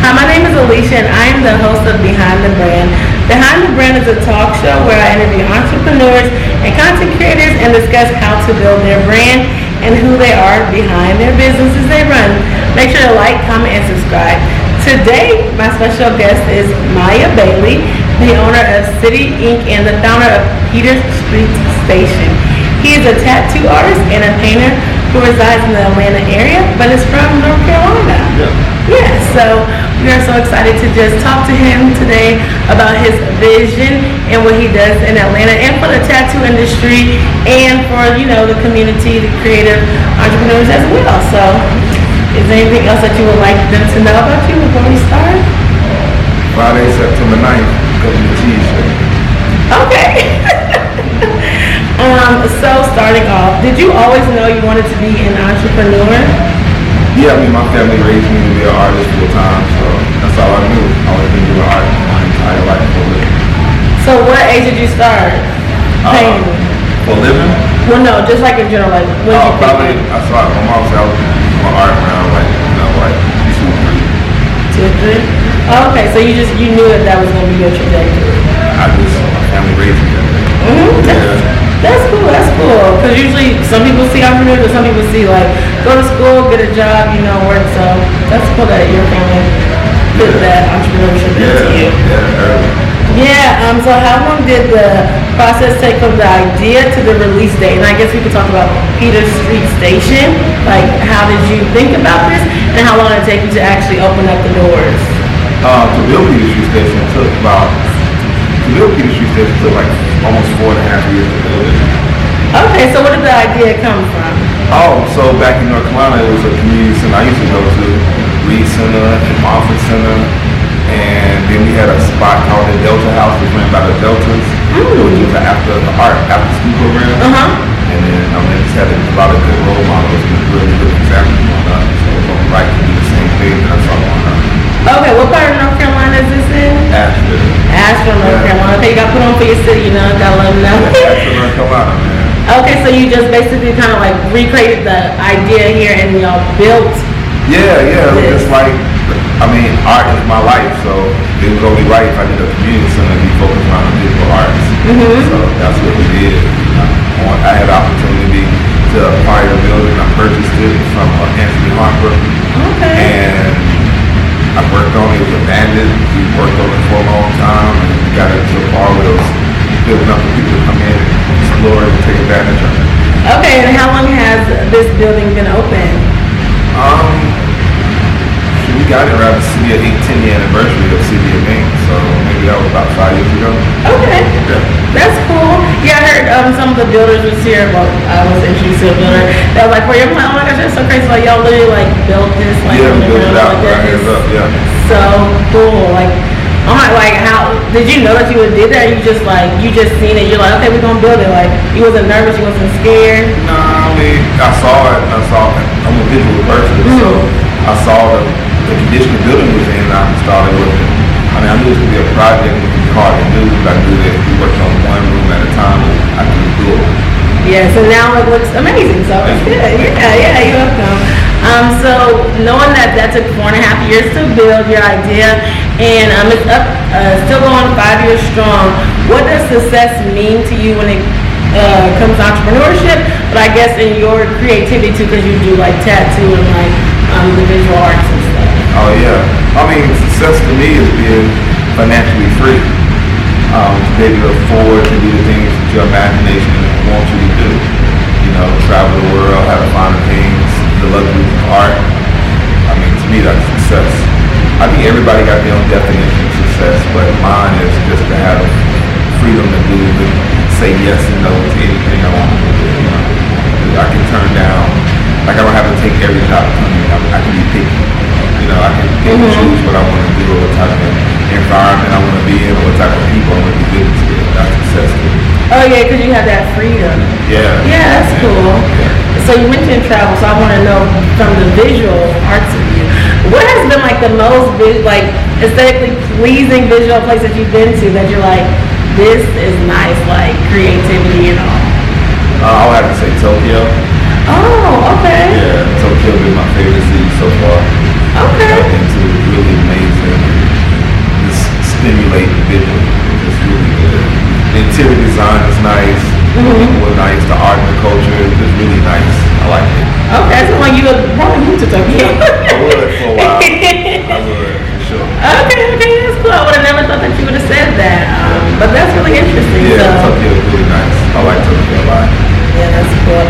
Hi, my name is Alieshia, and I am the host of Behind the Brand. Behind the Brand is a talk show where I interview entrepreneurs and content creators and discuss how to build their brand and who they are behind their businesses they run. Make sure to like, comment, and subscribe. Today, my special guest is Miya Bailey, the owner of City Inc. and the founder of Peters Street Station. He is a tattoo artist and a painter who resides in the Atlanta area, but is from North Carolina. Yeah, so we are so excited to just talk to him today about his vision and what he does in Atlanta and for the tattoo industry and for, the community, the creative entrepreneurs as well. So is there anything else that you would like them to know about you before we start? Friday, September 9th, come to the cheese show. Okay. So starting off, did you always know you wanted to be an entrepreneur? Yeah, my family raised me to be an artist full time, so that's all I knew. I always been doing art my entire life for a living. So what age did you start painting? For a living? Well, no, just like in general, like when you probably, I started, my mom said I was doing art around like 2 or 3. 2 or 3? Okay, so you knew that was going to be your trajectory. My family raised me that way. Mm-hmm. That's cool. Because usually some people see entrepreneurs, but some people see like go to school, get a job, work. So that's cool that your family put that entrepreneurship into you. Yeah. So how long did the process take from the idea to the release date? And I guess we could talk about Peters Street Station. Like, how did you think about this, and how long did it take you to actually open up the doors? To build Peters Street Station took like almost 4.5 years to build it. Okay, so where did the idea come from? So back in North Carolina, it was a community center I used to go to, Reed Center and Moffett Center, and then we had a spot called the Delta House, which ran by the Deltas, which was an after school program. And then they just had a lot of good role models and really good examples going on. So it was only right to do the same thing that I saw going on. Okay, what part of North Carolina is this in? Asheville, North Carolina. Okay, you got put on for your city, gotta let them know. Asheville, North Carolina, man. Okay, so you just basically kind of like recreated the idea here and y'all built. Yeah, it was just like, art is my life, so it was only right if I did a community center to be focused on the visual arts. So that's what we did. I had the opportunity to acquire the building. I purchased it from Anthony Harper. Okay. And I worked on it. It was abandoned. We worked on it for a long time, and we got it to a part where it was building up for people to come in and explore and take advantage of it. Okay, and how long has this building been open? We got it around the 10-year anniversary of City of Inc. So maybe that was about 5 years ago. Okay. Yeah. That's cool. Yeah, I heard some of the builders was here. Well, I was introduced to a builder. They were like, oh my gosh, that's so crazy. Like, y'all literally built this. We built it out. So cool. How did you know that you would do that? You just seen it. You're like, okay, we're gonna build it. Like, you wasn't nervous. You wasn't scared. No, I saw it. I'm a visual person, so I saw the condition the building was in, and I started with it. I knew it was gonna be a project. It would be hard to do, but I knew that if we worked on one room at a time, I could do it. Yeah. So now it looks amazing. So it's good. Yeah. You're welcome. So knowing that took 4.5 years to build your idea, and it's up, still going 5 years strong. What does success mean to you when it comes to entrepreneurship? But I guess in your creativity too, because you do tattoo and the visual arts and stuff. Oh yeah. Success to me is being financially free. To be able to afford to do the things that your imagination wants you to do. Travel the world, have the finer things, the luxuries of art. To me, that's success. I think everybody got their own definition of success, but mine is just to have the freedom to do and say yes and no to anything I want to do. I can turn down, I don't have to take every job coming. I can be picky. I can pick and choose what I want to do, or what type of environment I want to be in, or what type of people I want to be business with. That's success to me. Oh yeah, because you have that freedom. Yeah. Yeah, that's cool. Yeah. So you mentioned travel, so I want to know from the visual arts of you, what has been the most aesthetically pleasing visual place that you've been to that you're like, this is nice, creativity and all? I would have to say Tokyo. Oh, okay. Yeah, Tokyo has been my favorite city so far. Okay. I've been to really amazing interior design is nice. The people were nice. The art and the culture is really nice. I like it. Okay, so when you would probably move to Tokyo. I would for a while. I would, for sure. Okay, that's cool. I would have never thought that you would have said that. But that's really interesting. Yeah, So. Tokyo is really nice. I like Tokyo a lot. Yeah, that's cool.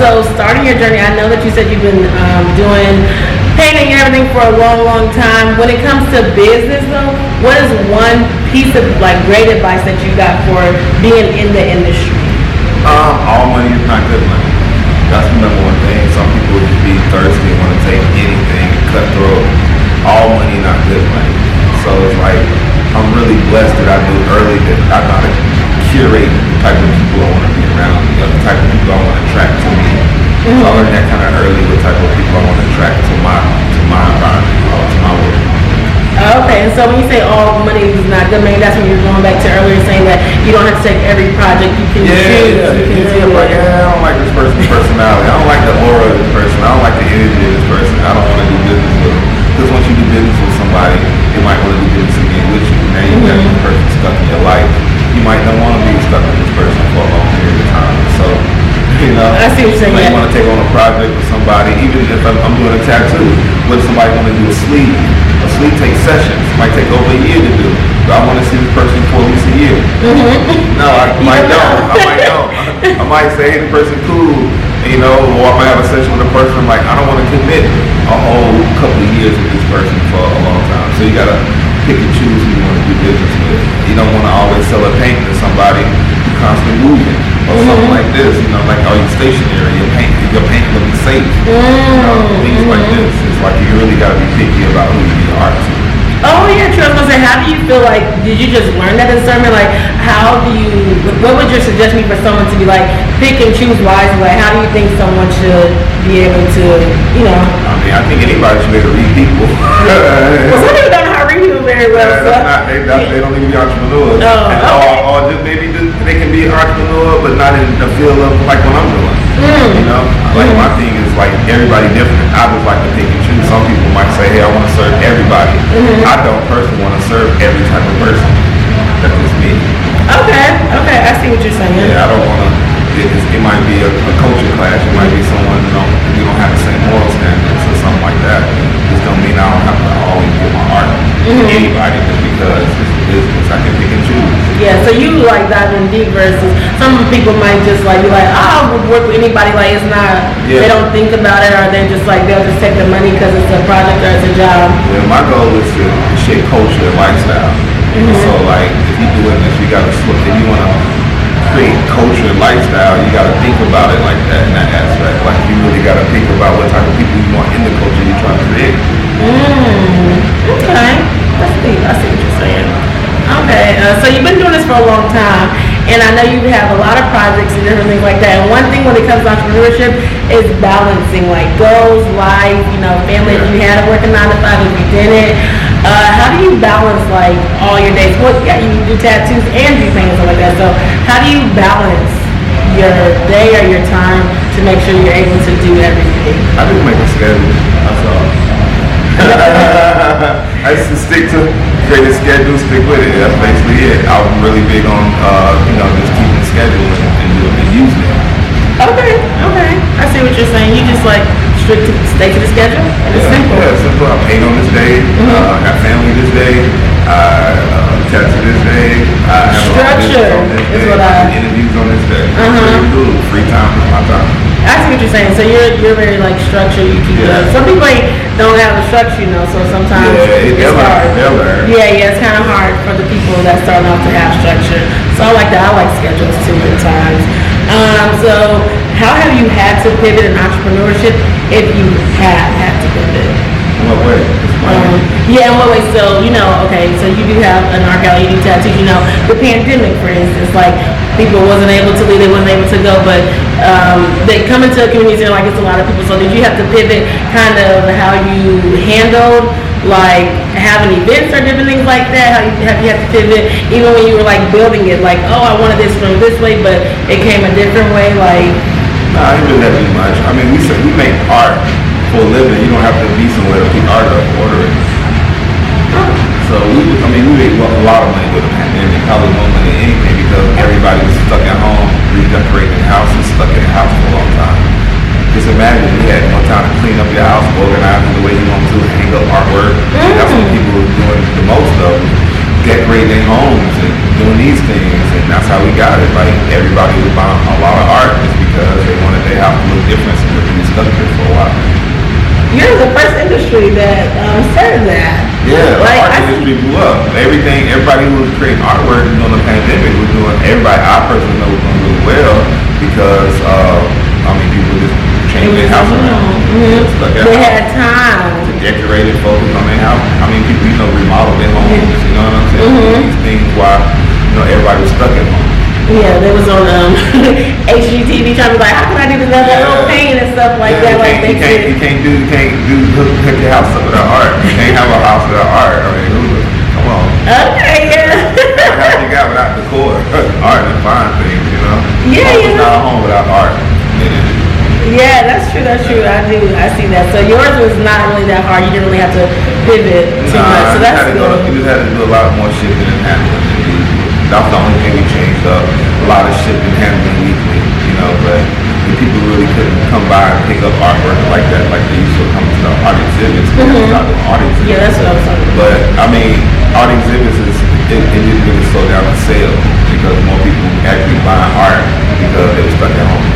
So starting your journey, I know that you said you've been doing painting and everything for a long, long time. When it comes to business though, what is one piece of like great advice that you got for being in the industry? All money is not good money. That's the number one thing. Some people just be thirsty and want to take anything and cutthroat. All money not good money. So it's like, I'm really blessed that I knew early that I know how to curate the type of people I want to be around, the type of people I want to attract to me. So I learned that kind of early, what type of people I want to attract to my environment, or to my work. Okay, and so when you say all money is not good, maybe that's when you're going back to earlier saying that you don't have to take every project you can choose. I don't like this person's personality. I don't like the aura of this person. I don't like the energy of this person. I don't want to do business with them. Because once you do business with somebody, they might want to do business again with you. Now you got this person stuck in your life. You might not want to be stuck with this person for a long period of time. So, you know, I see what you're saying. you want to take on a project with somebody, even if I'm doing a tattoo. What if somebody want to do a sleeve? A sleeve takes sessions. It might take over a year to do. But I want to see this person for at least a year. No, I might don't. I might say, hey, the person cool, you know, or I might have a session with a person. I'm like, I don't want to commit a whole couple of years with this person for a long time. So you gotta pick and choose who you want to do business with. You don't want to always sell a painting to somebody who's constantly moving or something like this. You know, like, oh, you're stationary. Your paint will be safe. You know, things like this. It's like you really gotta be picky about who you be art to. Oh yeah, true. I was gonna say, how do you feel like, did you just learn that discernment? Like, what would your suggestion be for someone to be like, pick and choose wisely? Like, how do you think someone should be able to, you know? I mean, I think anybody should be able to read people. Well, some people don't know how to read people very well. They don't need to be entrepreneurs. Or just maybe they can be an entrepreneur, but not in the field of like what I'm doing. You know, like my thing is like everybody different. I just like to pick and choose. Some people might say, hey, I want to serve everybody. I don't personally want to serve every type of person. That's just me. Okay, I see what you're saying. Yeah, I don't want to. It might be a culture clash. It might be someone we don't have the same moral standards or something like that. This don't mean I don't have to always give my art to anybody just because it's a business. I can pick and choose. Yeah, so you like diving deep versus some people might just like be like, I would work with anybody, like it's not, they don't think about it, or they're just like, they'll just take the money because it's a project or it's a job. Well, my goal is to shape culture and lifestyle. So like, if you're doing this, you gotta if you want to create culture and lifestyle, you got to think about it like that in that aspect. Like you really got to think about what type of people you want in the culture you're trying to create. Okay, that's deep. I see what you're saying. Okay, so you've been doing this for a long time, and I know you have a lot of projects and different things like that. And one thing when it comes to entrepreneurship is balancing like goals, life, you know, family. If you had to work a 9 to 5, if you didn't. How do you balance like all your days? Well, yeah, you do tattoos and do painting and stuff like that. So how do you balance your day or your time to make sure you're able to do everything? I just make a schedule. That's all. I just stick to create a schedule, stick with it. That's basically it. I'm really big on just keeping a schedule and using it. Okay. I see what you're saying. You just like stay to the schedule, and it's simple. Yeah, simple. I paint on this day. I got family this day. I tattoo this day. I have Structure is what I interviews on this day. Pretty cool. Free time is my time. I see what you're saying. So you're very like structured. You keep some people don't have a structure, you know. So sometimes it's hard. Yeah, it's kind of hard for the people that start off to have structure. So I like that. I like schedules too at times. So how have you had to pivot in entrepreneurship if you have had to pivot? In what way? In what way? So, so you do have an art gallery, you do tattoos, the pandemic, for instance, like people wasn't able to leave, they wasn't able to go, but they come into a community and like it's a lot of people. So did you have to pivot kind of how you handled like having events or different things like that? How you have to pivot even when you were like building it, like, oh, I wanted this from this way, but it came a different way, like? Nah, I didn't really have to do much. I mean, we make art for a living. You don't have to be somewhere to pick art up, order it. So we made a lot of money with the pandemic, probably more money than anything, because everybody was stuck at home, redecorating the houses, stuck in the house for a long time. Just imagine you had no time to clean up your house, organize it the way you want to, hang up artwork. That's what people were doing the most of, decorating their homes and doing these things, and that's how we got it. Like, everybody was buying a lot of art just because they wanted their house to look different and be stuck there for a while. You're the first industry that started that. Yeah, like, the art industry blew up. Everybody who was creating artwork during the pandemic was doing. I personally know was doing really well because people just changed their house around. They had time to decorate and focus on their house. People remodel their homes. You know what I'm saying? These things why everybody was stuck at home. Yeah, they was on HGTV trying to be like, how can I do this little paint and stuff like that? You can't hook your house up without art. You can't have a house without art. I mean, come on. Okay, yeah. What house you got without decor? Art and fine things, you know. It's not a home without art. Yeah, that's true. I see that. So yours was not really that hard. You didn't really have to pivot too much. So that's good. You just had to do a lot more shipping and handling. That was the only thing we changed up. A lot of shipping and handling weekly, but the people really couldn't come by and pick up artwork like that, like they used to come to the art exhibits. Art exhibits. Yeah, that's what I was talking about. But art exhibits it didn't really slow down the sales because more people actually buying art because they were stuck at home.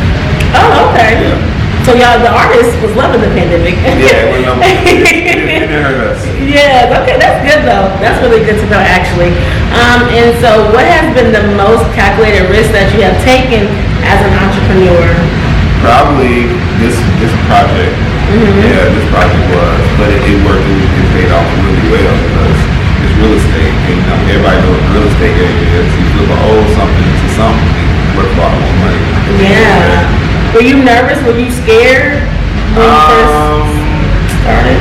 Oh, okay. Yeah. So y'all, the artist was loving the pandemic. Yeah, it didn't hurt us. Yeah, okay, that's good though. That's really good to know actually. And so what has been the most calculated risk that you have taken as an entrepreneur? Probably this project. Yeah, this project was, but it worked. It paid off really well because it's real estate. And everybody knows what real estate is. You flip an old something to something, it's worth a lot more money. Yeah. Were you nervous? Were you scared when you first started?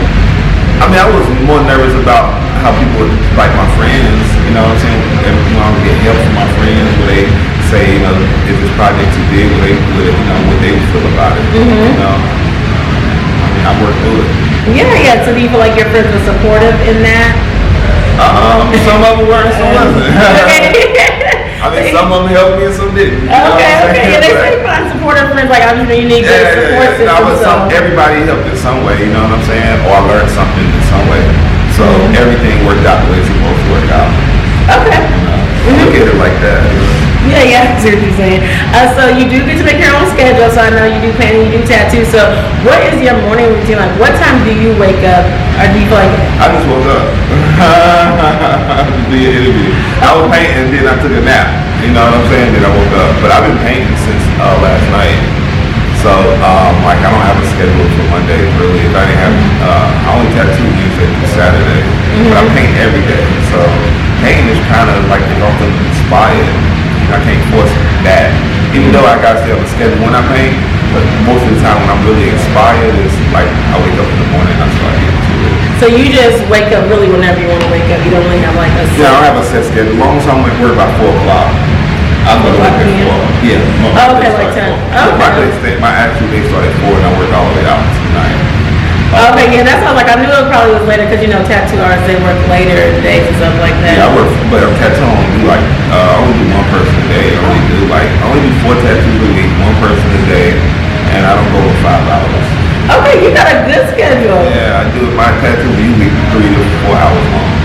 I was more nervous about how people would, like my friends, you know what I'm saying? When I would get help from my friends, would they say, is this project too big? What they would feel about it? I worked through it. Yeah. So do you feel like your friends were supportive in that? Some of them were, and some wasn't. Some of them helped me and some didn't. Okay. Yeah, they say find supportive friends. Like, you need good support system. Everybody helped in some way, you know what I'm saying? Or I learned something in some way. So everything worked out the way it's supposed to work out. Okay. Look at it like that. Yeah, I see what you're saying. So you do get to make your own schedule. So I know you do painting, you do tattoos. So what is your morning routine like? What time do you wake up? Or do you feel like I just woke up to do an interview. I was painting and then I took a nap. You know what I'm saying? Then I woke up. But I've been painting since last night. So I don't have a schedule for Monday really. If I didn't have I only tattoo usually through Saturday. But I paint every day. So painting is kind of like if I'm inspired. I can't force that. Even though I gotta stay on the schedule when I paint, but most of the time when I'm really inspired, it's like I wake up in the morning and I start getting to it. So you just wake up really whenever you want to wake up. You don't really have like a set. Yeah, I don't have a set schedule. As long as I'm at work by 4 o'clock, I'm gonna work at 4. Yeah. Okay, like 10. Okay. My actual day starts at 4 and I work all the way out to 9. Okay, yeah, that's how I knew it probably was later because tattoo artists, they work later days and stuff like that. Yeah, I work, but tattoo I only do one person a day. I only do 4 tattoos a week, one person a day, and I don't go over 5 hours. Okay, you got a good schedule. Yeah, I do my tattoos usually 3 to 4 hours long.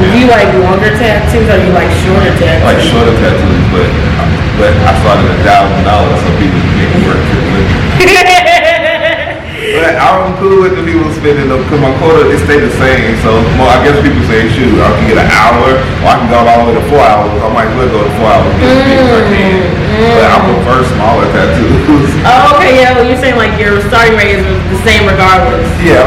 Do you like longer tattoos or you like shorter tattoos? Like shorter tattoos, but I started $1,000 so people can make it work for me. But I'm cool with the people spending them because my quota it stay the same. So I guess people say, shoot, I can get an hour or I can go all the way to 4 hours. I might as well go to 4 hours as big as I can. But I prefer smaller tattoos. Oh, okay, yeah. Well, you're saying like your starting rate is the same regardless. Yeah,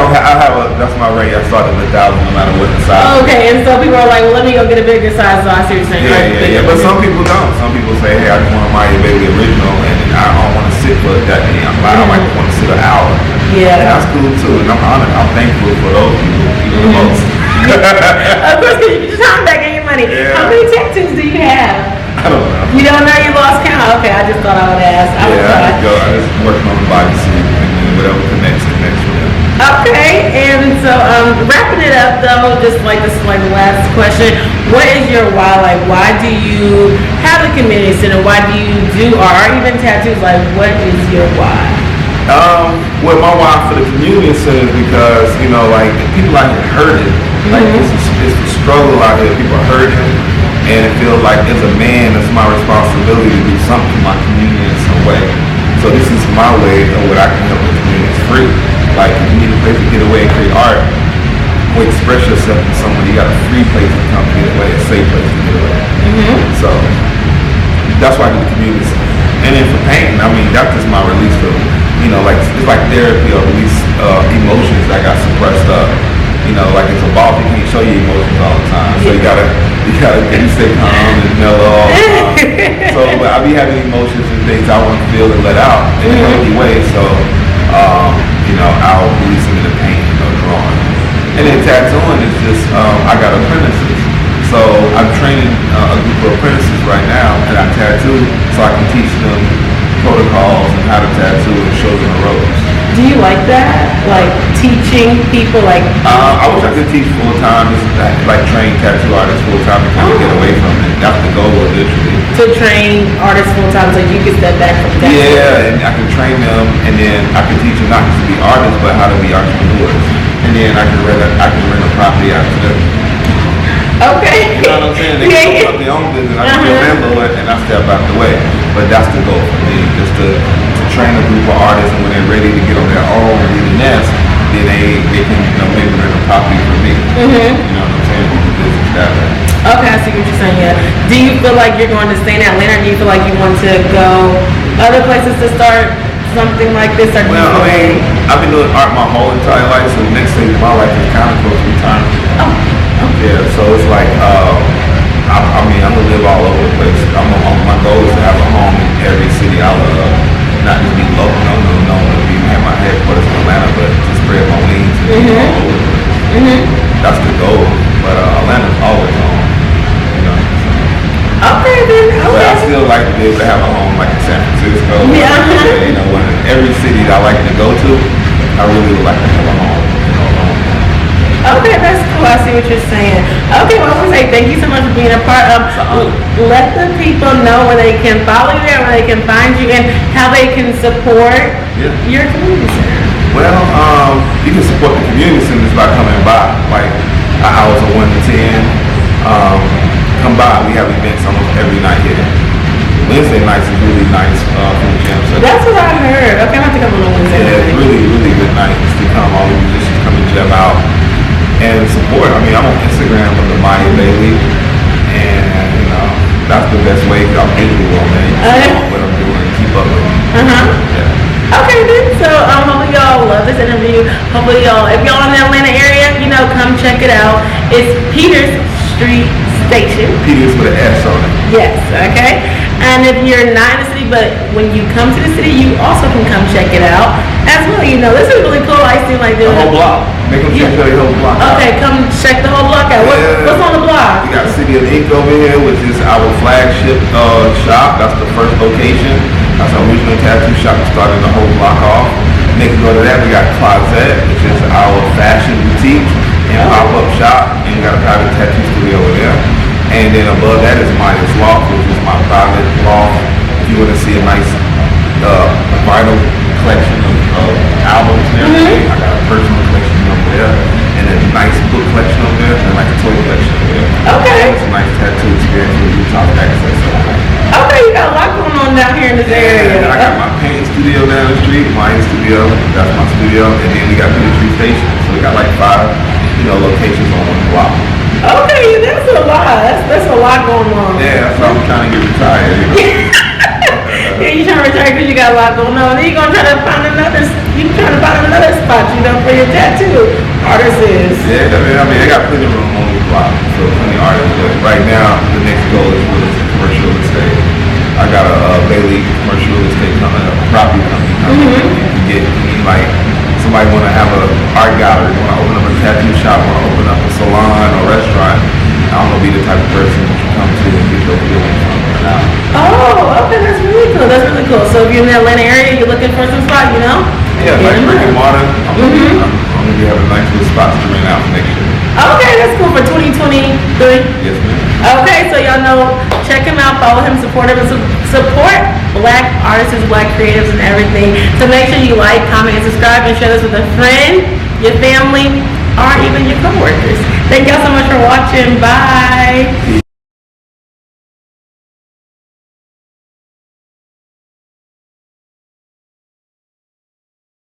that's my rate. I started with 1,000 no matter what the size. Oh, okay, and so people are like, well, let me go get a bigger size. So I see what you're saying. Yeah. But some people don't. Some people say, hey, I just want a Miya Bailey original and I don't want to sit for that many. I might just want to sit an hour. Yeah. And that's cool too. And I'm honored. I'm thankful for those people. The most. Of course, because you get your time back and your money. Yeah. How many tattoos do you have? I don't know. You don't know? You lost count? Okay, I just thought I would ask. I just work on the body suit and then whatever connects with them. Okay, and so wrapping it up though, just like this is like the last question. What is your why? Like, why do you have a community center? Why do you do art, or even tattoos? Like, what is your why? Well, my why for the community center is because, you know, like, people out here hurting. Like, it's a struggle out here. People are hurting. And it feels like as a man, it's my responsibility to do something for my community in some way. So this is my way of what I can help the community. It's free. Like, if you need a place to get away and create art, or express yourself to someone, you got a free place to come get away, a safe place to get away. So that's why I do the community center. And then for painting, I mean, that's just my release for, you know, like, it's like therapy or release emotions that got suppressed up. You know, like, it's a ball, you can't show you emotions all the time. So you gotta stay calm and mellow all the time. So, but I be having emotions and things I want to feel and let out in a healthy way. So, you know, I'll release them in the paint or drawing. And then tattooing is just, I got apprentices. So I'm training a group of apprentices right now, and I tattoo so I can teach them protocols and how to tattoo and show them the ropes. Do you like that? Like teaching people, like? I wish I could teach full time, like train tattoo artists full time to kind of get away from it. That's the goal, literally. To train artists full time, so you can step back from tattoo. Yeah, and I can train them, and then I can teach them not just to be artists, but how to be entrepreneurs. And then I can rent a property out to them. Okay. You know what I'm saying? They can open up their own business. I can be a landlord and I step out the way. But that's the goal for me, just to train a group of artists, and when they're ready to get on their own and do the nest, then they can, you know, maybe rent a property for me. You know what I'm saying? Do the business that way. Okay, I see what you're saying, yeah. Do you feel like you're going to stay in Atlanta, or do you feel like you want to go other places to start something like this? Or Well, I mean, I've been doing art my whole entire life, so the next stage of my life is kind of close to retirement. Yeah, so it's like, I mean, I'm gonna live all over the place. My goal is to have a home in every city I love. Not just be local, no, have my headquarters in Atlanta, but to spread my wings and be all over the place. That's the goal. But Atlanta's always home, you know. Okay, then. Okay. But I still like to be able to have a home like in San Francisco. Yeah. You know, every city that I like to go to, I really would like to have a home. Okay, that's cool. I see what you're saying. Okay, well, I want to say thank you so much for being a part of. Let the people know where they can follow you and where they can find you and how they can support your community center. Well, you can support the community centers by coming by, like hours of 1 to 10. Come by. We have events almost every night here. Wednesday nights is really nice for the jam session. That's what I heard. Okay, I'm going to come on Wednesday. Yeah, it's really, really good nights to come. All the musicians come and jam out. And support. I mean, I'm on Instagram under Miya Bailey, and you know that's the best way because I'm visual, man. You know what I'm doing, keep up with me. Yeah. Okay, then. So hopefully y'all love this interview. Hopefully y'all, if y'all in the Atlanta area, you know, come check it out. It's Peters Street Station. Peters with an S on it. Yes. Okay. And if you're not in the city, but when you come to the city, you also can come check it out as well. You know, this is really cool. I seem like the whole block. Make them check the whole block out. Okay, come check the whole block out. What's on the block? We got City of Ink over here, which is our flagship shop. That's the first location. That's our original tattoo shop that started the whole block off. Next door to that, we got Closet, which is our fashion boutique and pop-up shop. And we got a private tattoo studio over there. And then above that is Maya's Loft, which is my private loft. If you want to see a nice vinyl collection of albums and everything, I got a personal collection over there, and a nice book collection over there, and like a toy collection over there. Okay. It's a nice tattoo experience with rooftop access. Okay, you got a lot going on down here in this area. And I got my painting studio down the street, Mayan Studio, that's my studio, and then we got Peters Street Station. So we got like 5, locations on one block. Okay, that's a lot. That's a lot going on. Yeah, that's why I'm trying to get retired. Yeah, you're trying to retire because you got a lot going on. Then you're gonna try to find another spot, for your tattoo artists is. Yeah, I mean, I got plenty of room on the block, so plenty of artists. But right now, the next goal is commercial real estate. I got a Bailey commercial real estate company, a property company. You can get somebody want to have an art gallery, want to open up a tattoo shop, want to open up a salon or restaurant. I'm gonna be the type of person that you come to and get your feelings from right now. Oh, okay, that's really cool. That's really cool. So if you're in the Atlanta area, you're looking for some spot, you know? Yeah, like brick and mortar. I'm Mm-hmm. gonna be having a nice little spot to rent out next year. Okay, that's cool for 2023. Yes, ma'am. Okay, so y'all know, check him out, follow him, support him, and support black artists, black creatives, and everything. So make sure you like, comment, and subscribe, and share this with a friend, your family, or even your coworkers. Thank y'all so much for watching. Bye.